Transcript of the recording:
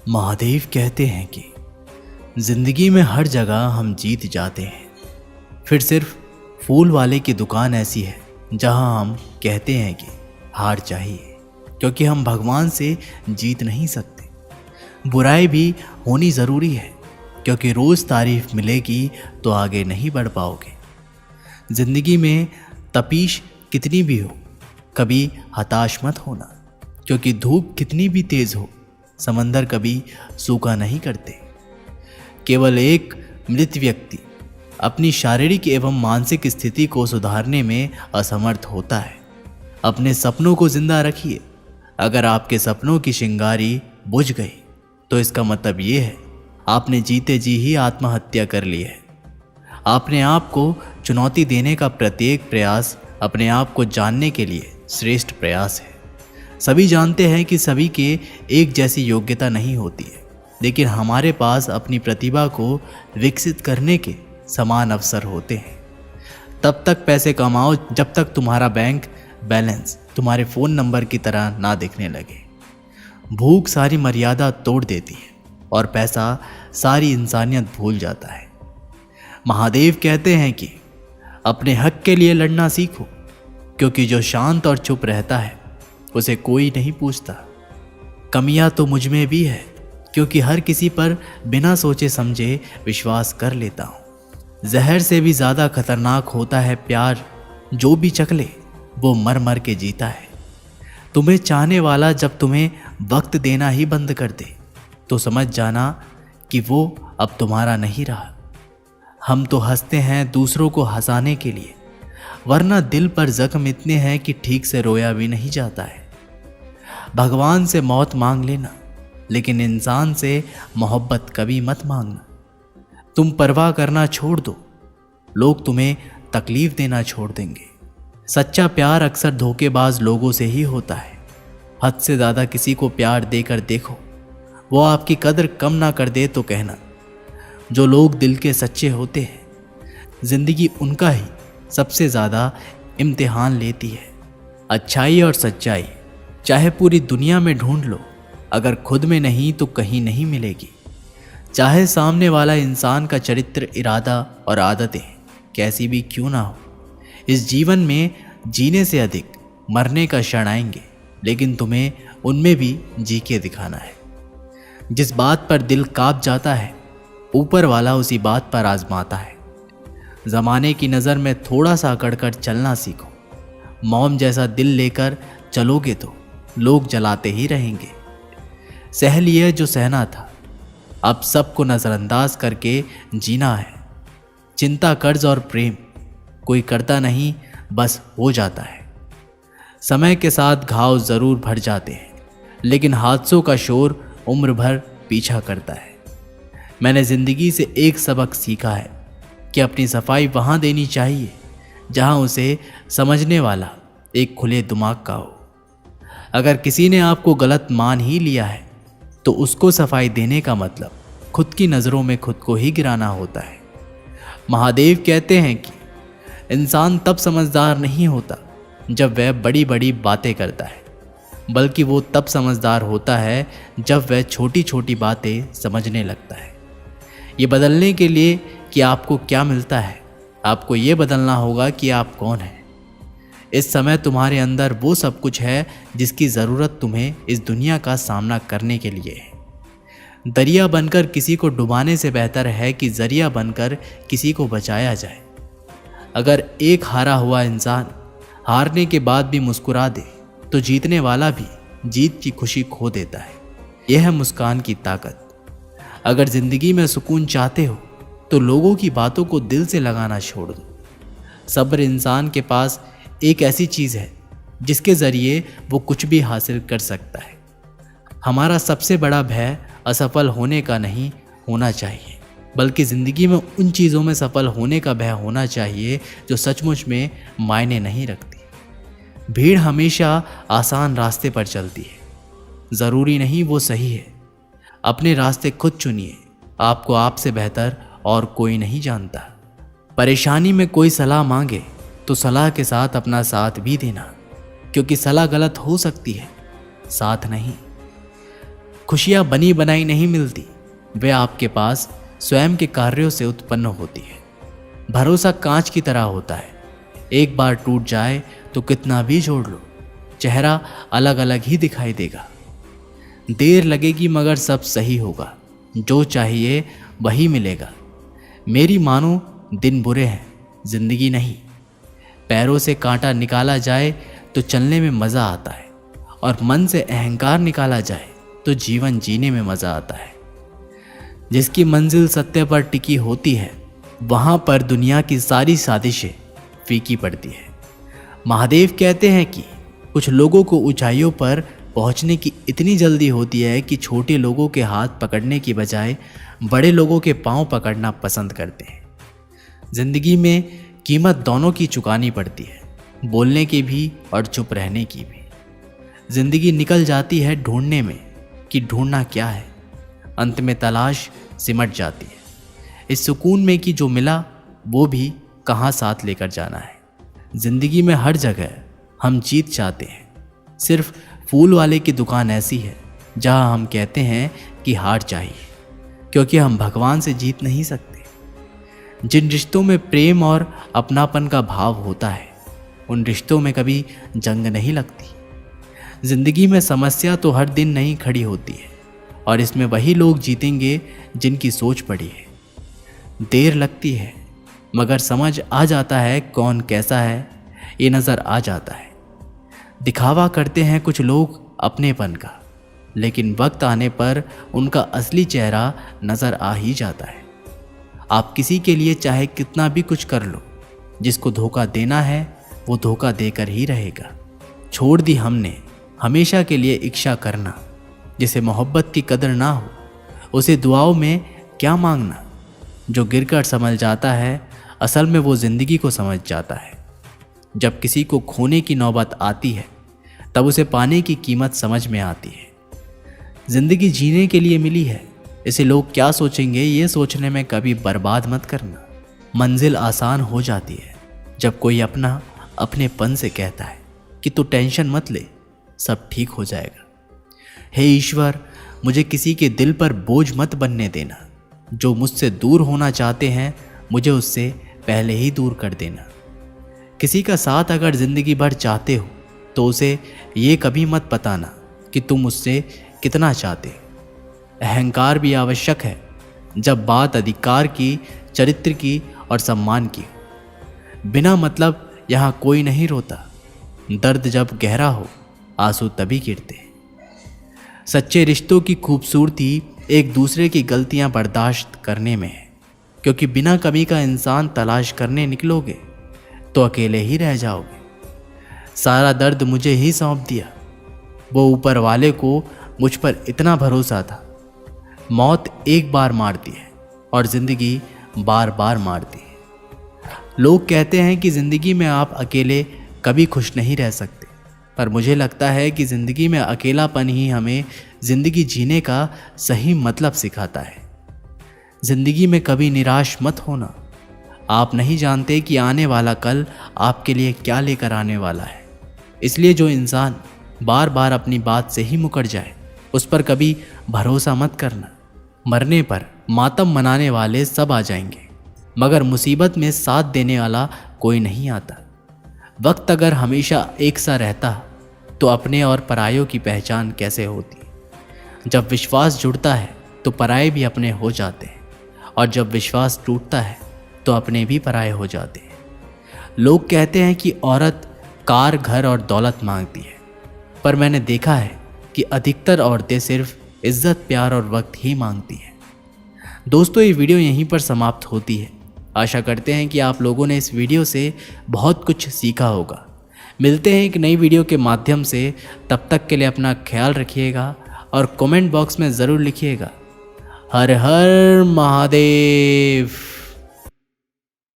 महादेव कहते हैं कि जिंदगी में हर जगह हम जीत जाते हैं, फिर सिर्फ फूल वाले की दुकान ऐसी है जहां हम कहते हैं कि हार चाहिए, क्योंकि हम भगवान से जीत नहीं सकते। बुराई भी होनी ज़रूरी है, क्योंकि रोज़ तारीफ मिलेगी तो आगे नहीं बढ़ पाओगे। ज़िंदगी में तपीश कितनी भी हो, कभी हताश मत होना, क्योंकि धूप कितनी भी तेज़ हो, समंदर कभी सूखा नहीं करते। केवल एक मृत व्यक्ति अपनी शारीरिक एवं मानसिक स्थिति को सुधारने में असमर्थ होता है। अपने सपनों को जिंदा रखिए। अगर आपके सपनों की चिंगारी बुझ गई तो इसका मतलब ये है आपने जीते जी ही आत्महत्या कर ली है। अपने आप को चुनौती देने का प्रत्येक प्रयास अपने आप को जानने के लिए श्रेष्ठ प्रयास है। सभी जानते हैं कि सभी के एक जैसी योग्यता नहीं होती है, लेकिन हमारे पास अपनी प्रतिभा को विकसित करने के समान अवसर होते हैं। तब तक पैसे कमाओ जब तक तुम्हारा बैंक बैलेंस तुम्हारे फ़ोन नंबर की तरह ना दिखने लगे। भूख सारी मर्यादा तोड़ देती है और पैसा सारी इंसानियत भूल जाता है। महादेव कहते हैं कि अपने हक के लिए लड़ना सीखो, क्योंकि जो शांत और चुप रहता है उसे कोई नहीं पूछता। कमियां तो मुझ में भी है, क्योंकि हर किसी पर बिना सोचे समझे विश्वास कर लेता हूँ। जहर से भी ज़्यादा खतरनाक होता है प्यार, जो भी चखले वो मर मर के जीता है। तुम्हें चाहने वाला जब तुम्हें वक्त देना ही बंद कर दे तो समझ जाना कि वो अब तुम्हारा नहीं रहा। हम तो हंसते हैं दूसरों को हंसाने के लिए, वरना दिल पर जख्म इतने हैं कि ठीक से रोया भी नहीं जाता है। भगवान से मौत मांग लेना, लेकिन इंसान से मोहब्बत कभी मत मांगना। तुम परवाह करना छोड़ दो, लोग तुम्हें तकलीफ देना छोड़ देंगे। सच्चा प्यार अक्सर धोखेबाज लोगों से ही होता है। हद से ज़्यादा किसी को प्यार देकर देखो, वो आपकी कदर कम ना कर दे तो कहना। जो लोग दिल के सच्चे होते हैं, जिंदगी उनका ही सबसे ज़्यादा इम्तिहान लेती है। अच्छाई और सच्चाई चाहे पूरी दुनिया में ढूंढ लो, अगर खुद में नहीं तो कहीं नहीं मिलेगी। चाहे सामने वाला इंसान का चरित्र, इरादा और आदतें कैसी भी क्यों ना हो, इस जीवन में जीने से अधिक मरने का क्षण आएंगे, लेकिन तुम्हें उनमें भी जी के दिखाना है। जिस बात पर दिल कांप जाता है, ऊपर वाला उसी बात पर आजमाता है। ज़माने की नज़र में थोड़ा सा अकड़कर चलना सीखो। मौम जैसा दिल लेकर चलोगे तो लोग जलाते ही रहेंगे। सह लिए जो सहना था, अब सबको नज़रअंदाज करके जीना है। चिंता, कर्ज और प्रेम कोई करता नहीं, बस हो जाता है। समय के साथ घाव ज़रूर भर जाते हैं, लेकिन हादसों का शोर उम्र भर पीछा करता है। मैंने ज़िंदगी से एक सबक सीखा है कि अपनी सफाई वहाँ देनी चाहिए जहाँ उसे समझने वाला एक खुले दिमाग का हो। अगर किसी ने आपको गलत मान ही लिया है तो उसको सफाई देने का मतलब खुद की नज़रों में खुद को ही गिराना होता है। महादेव कहते हैं कि इंसान तब समझदार नहीं होता जब वह बड़ी बड़ी बातें करता है, बल्कि वो तब समझदार होता है जब वह छोटी छोटी बातें समझने लगता है। ये बदलने के लिए कि आपको क्या मिलता है, आपको ये बदलना होगा कि आप कौन हैं। इस समय तुम्हारे अंदर वो सब कुछ है जिसकी ज़रूरत तुम्हें इस दुनिया का सामना करने के लिए है। दरिया बनकर किसी को डुबाने से बेहतर है कि जरिया बनकर किसी को बचाया जाए। अगर एक हारा हुआ इंसान हारने के बाद भी मुस्कुरा दे तो जीतने वाला भी जीत की खुशी खो देता है। यह है मुस्कान की ताकत। अगर ज़िंदगी में सुकून चाहते हो तो लोगों की बातों को दिल से लगाना छोड़ दो। सब्र इंसान के पास एक ऐसी चीज़ है जिसके ज़रिए वो कुछ भी हासिल कर सकता है। हमारा सबसे बड़ा भय असफल होने का नहीं होना चाहिए, बल्कि ज़िंदगी में उन चीज़ों में सफल होने का भय होना चाहिए जो सचमुच में मायने नहीं रखती। भीड़ हमेशा आसान रास्ते पर चलती है, ज़रूरी नहीं वो सही है। अपने रास्ते खुद चुनिए, आपको आपसे बेहतर और कोई नहीं जानता। परेशानी में कोई सलाह मांगे तो सलाह के साथ अपना साथ भी देना, क्योंकि सलाह गलत हो सकती है, साथ नहीं। खुशियाँ बनी बनाई नहीं मिलती, वे आपके पास स्वयं के कार्यों से उत्पन्न होती है। भरोसा कांच की तरह होता है, एक बार टूट जाए तो कितना भी जोड़ लो, चेहरा अलग अलग ही दिखाई देगा। देर लगेगी मगर सब सही होगा, जो चाहिए वही मिलेगा। मेरी मानो दिन बुरे हैं, जिंदगी नहीं। पैरों से कांटा निकाला जाए तो चलने में मज़ा आता है, और मन से अहंकार निकाला जाए तो जीवन जीने में मज़ा आता है। जिसकी मंजिल सत्य पर टिकी होती है, वहाँ पर दुनिया की सारी साजिशें फीकी पड़ती है। महादेव कहते हैं कि कुछ लोगों को ऊंचाइयों पर पहुँचने की इतनी जल्दी होती है कि छोटे लोगों के हाथ पकड़ने की बजाय बड़े लोगों के पांव पकड़ना पसंद करते हैं। जिंदगी में कीमत दोनों की चुकानी पड़ती है, बोलने की भी और चुप रहने की भी। जिंदगी निकल जाती है ढूंढने में कि ढूंढना क्या है, अंत में तलाश सिमट जाती है इस सुकून में कि जो मिला वो भी कहाँ साथ लेकर जाना है। जिंदगी में हर जगह हम जीत चाहते हैं, सिर्फ फूल वाले की दुकान ऐसी है जहाँ हम कहते हैं कि हार चाहिए, क्योंकि हम भगवान से जीत नहीं सकते। जिन रिश्तों में प्रेम और अपनापन का भाव होता है, उन रिश्तों में कभी जंग नहीं लगती। जिंदगी में समस्या तो हर दिन नहीं खड़ी होती है, और इसमें वही लोग जीतेंगे जिनकी सोच बड़ी है। देर लगती है मगर समझ आ जाता है कौन कैसा है, ये नज़र आ जाता है। दिखावा करते हैं कुछ लोग अपनेपन का, लेकिन वक्त आने पर उनका असली चेहरा नज़र आ ही जाता है। आप किसी के लिए चाहे कितना भी कुछ कर लो, जिसको धोखा देना है वो धोखा देकर ही रहेगा। छोड़ दी हमने हमेशा के लिए इच्छा करना, जिसे मोहब्बत की कदर ना हो उसे दुआओं में क्या मांगना। जो गिरकर संभल जाता है, असल में वो ज़िंदगी को समझ जाता है। जब किसी को खोने की नौबत आती है, तब उसे पाने की कीमत समझ में आती है। ज़िंदगी जीने के लिए मिली है, इसे लोग क्या सोचेंगे ये सोचने में कभी बर्बाद मत करना। मंजिल आसान हो जाती है जब कोई अपना अपनेपन से कहता है कि तू टेंशन मत ले, सब ठीक हो जाएगा। हे ईश्वर, मुझे किसी के दिल पर बोझ मत बनने देना। जो मुझसे दूर होना चाहते हैं, मुझे उससे पहले ही दूर कर देना। किसी का साथ अगर ज़िंदगी भर चाहते हो तो उसे ये कभी मत बताना कि तुम उससे कितना चाहते। अहंकार भी आवश्यक है जब बात अधिकार की, चरित्र की और सम्मान की। बिना मतलब यहाँ कोई नहीं रोता, दर्द जब गहरा हो आंसू तभी गिरते। सच्चे रिश्तों की खूबसूरती एक दूसरे की गलतियाँ बर्दाश्त करने में है, क्योंकि बिना कमी का इंसान तलाश करने निकलोगे तो अकेले ही रह जाओगे। सारा दर्द मुझे ही सौंप दिया, वो ऊपर वाले को मुझ पर इतना भरोसा था। मौत एक बार मारती है और ज़िंदगी बार बार मारती है। लोग कहते हैं कि ज़िंदगी में आप अकेले कभी खुश नहीं रह सकते, पर मुझे लगता है कि ज़िंदगी में अकेलापन ही हमें ज़िंदगी जीने का सही मतलब सिखाता है। ज़िंदगी में कभी निराश मत होना। आप नहीं जानते कि आने वाला कल आपके लिए क्या लेकर आने वाला है। इसलिए जो इंसान बार बार अपनी बात से ही मुकर जाए, उस पर कभी भरोसा मत करना। मरने पर मातम मनाने वाले सब आ जाएंगे, मगर मुसीबत में साथ देने वाला कोई नहीं आता। वक्त अगर हमेशा एक सा रहता तो अपने और परायों की पहचान कैसे होती। जब विश्वास जुड़ता है तो पराये भी अपने हो जाते हैं, और जब विश्वास टूटता है तो अपने भी पराये हो जाते हैं। लोग कहते हैं कि औरत कार, घर और दौलत मांगती है, पर मैंने देखा है कि अधिकतर औरतें सिर्फ इज्जत, प्यार और वक्त ही मांगती हैं। दोस्तों, ये वीडियो यहीं पर समाप्त होती है। आशा करते हैं कि आप लोगों ने इस वीडियो से बहुत कुछ सीखा होगा। मिलते हैं एक नई वीडियो के माध्यम से। तब तक के लिए अपना ख्याल रखिएगा और कमेंट बॉक्स में ज़रूर लिखिएगा, हर हर महादेव।